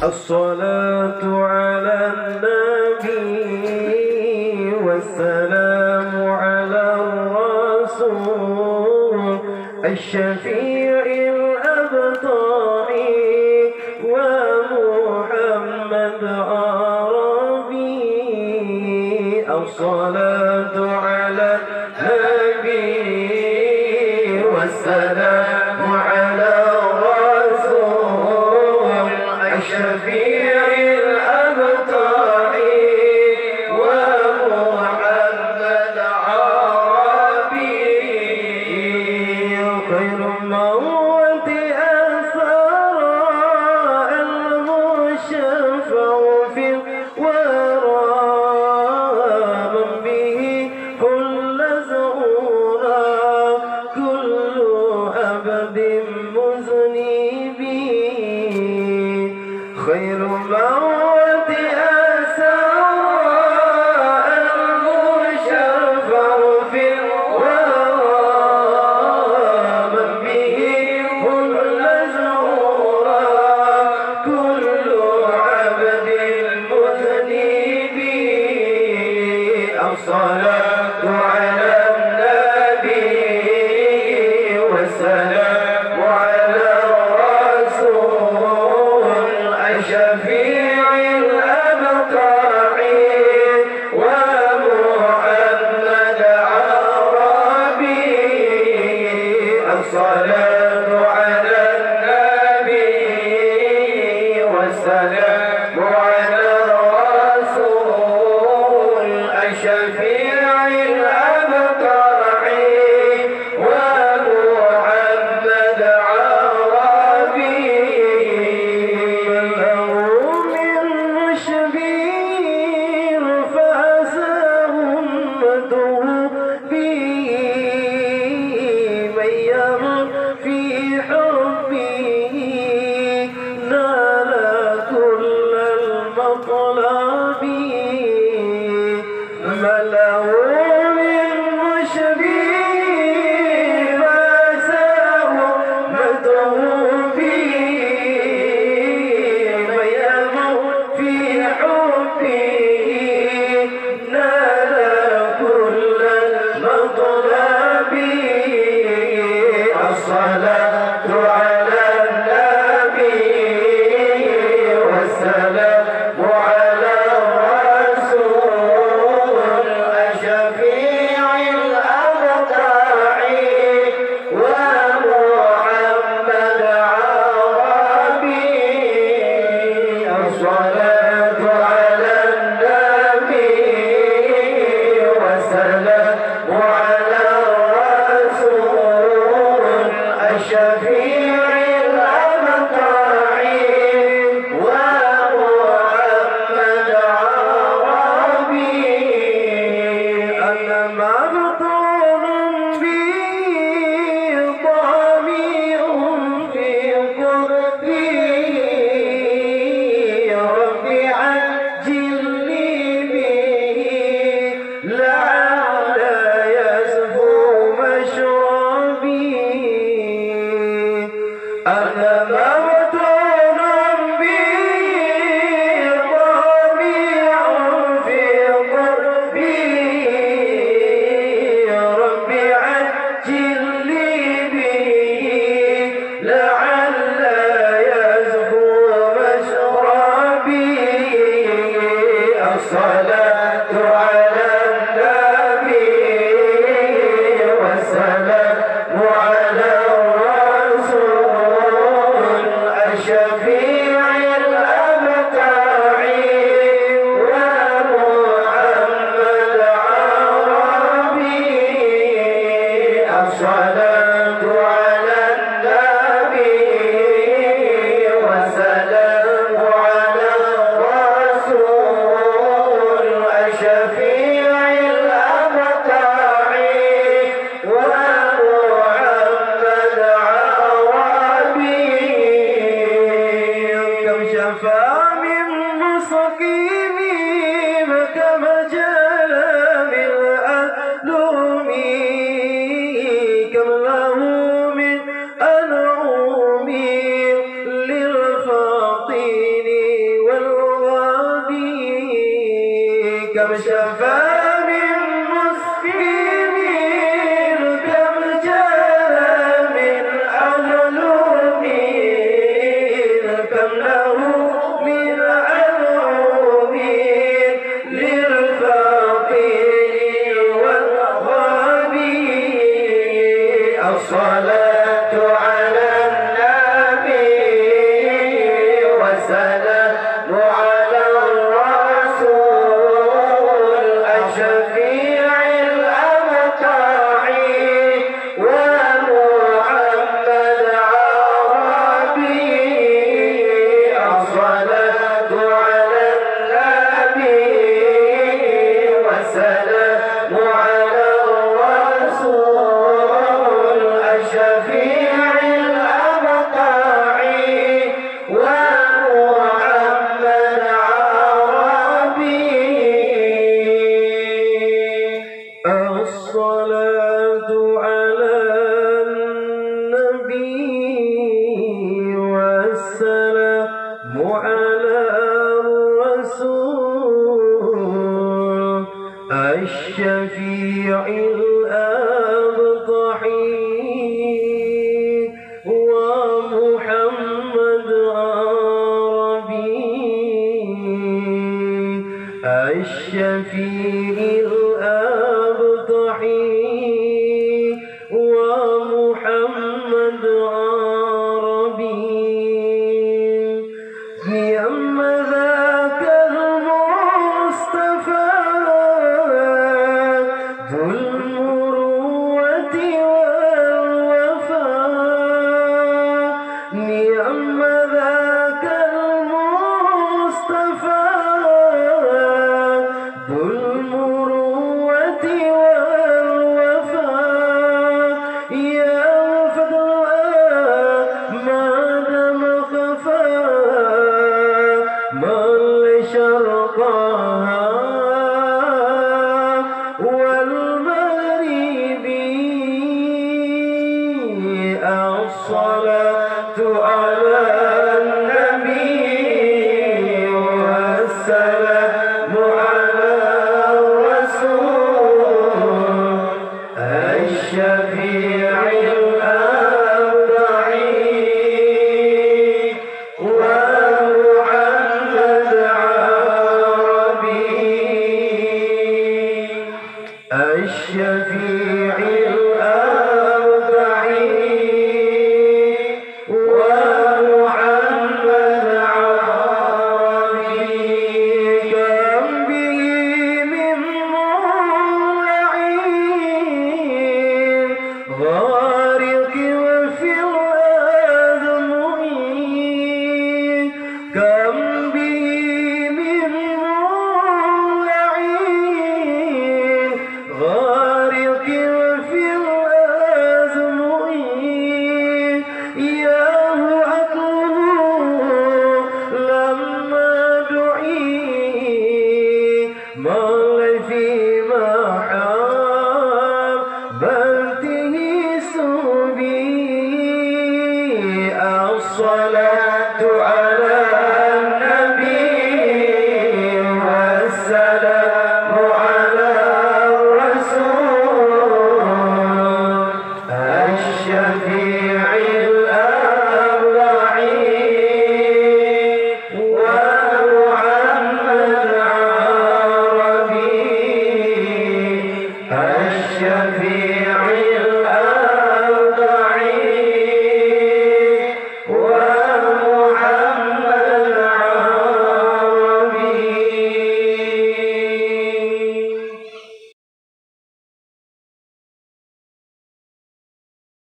الصلاة على النبي والسلام على الرسول الشفيع الأبطال ومحمد عربي. الصلاة على النبي والسلام على الرسول الشفيع الأبطال ومحمد عربي. خير الموت أثرى المشفع في الورى من به كل زورا كل عبد مذنب. خير موت أسرى المشفع في الورى من به كل زورا كل عبد مذنب. الصلاة على النبي والسلام على الرسول الشفيع الأبطال ومحمد عربي. الصلاة على النبي والسلام على الرسول الشفيع الأبطال ومحمد عربي. في حبه نال كل المطلب. ما له من مشبه فازه مدعوبي. من يمر في حبه نال كل المطلب. الصلاة على النبي والسلام على الرسول الشفيع الأبطال ومحمد عربي. الصلاة على النبي والسلام على الرسول الشفيع الأبطال ومحمد عربي. أنا مبطون بي ضمير في قربي. ربي عجلني به لعل يزفو مشربي. أنا مبتون بي ضمير في قربي. الأبطحي ومحمد عربي الشفيع الأبطحي ومحمد عربي نعم ذاك المصطفى ذو المروة والوفاء نعم ذاك المصطفى ذو المروة والوفاء يا فضل ما دام خفا من شرقها والمغرب الصلاة على النبي والسلام على الرسول الشفيع الأبدعي ومحمد عربي الشفيع الأبدعي ومحمد عربي كم به من مولعين غارق وفي الأرض مهين كم به من مولعين غارق وفي الأرض مهين ياه عقله لما دعي مال فيما حاب بلته سبي الصلاة على النبي والسلام على الرسول الشفيع الأبدعي ومحمد عربي الشفيع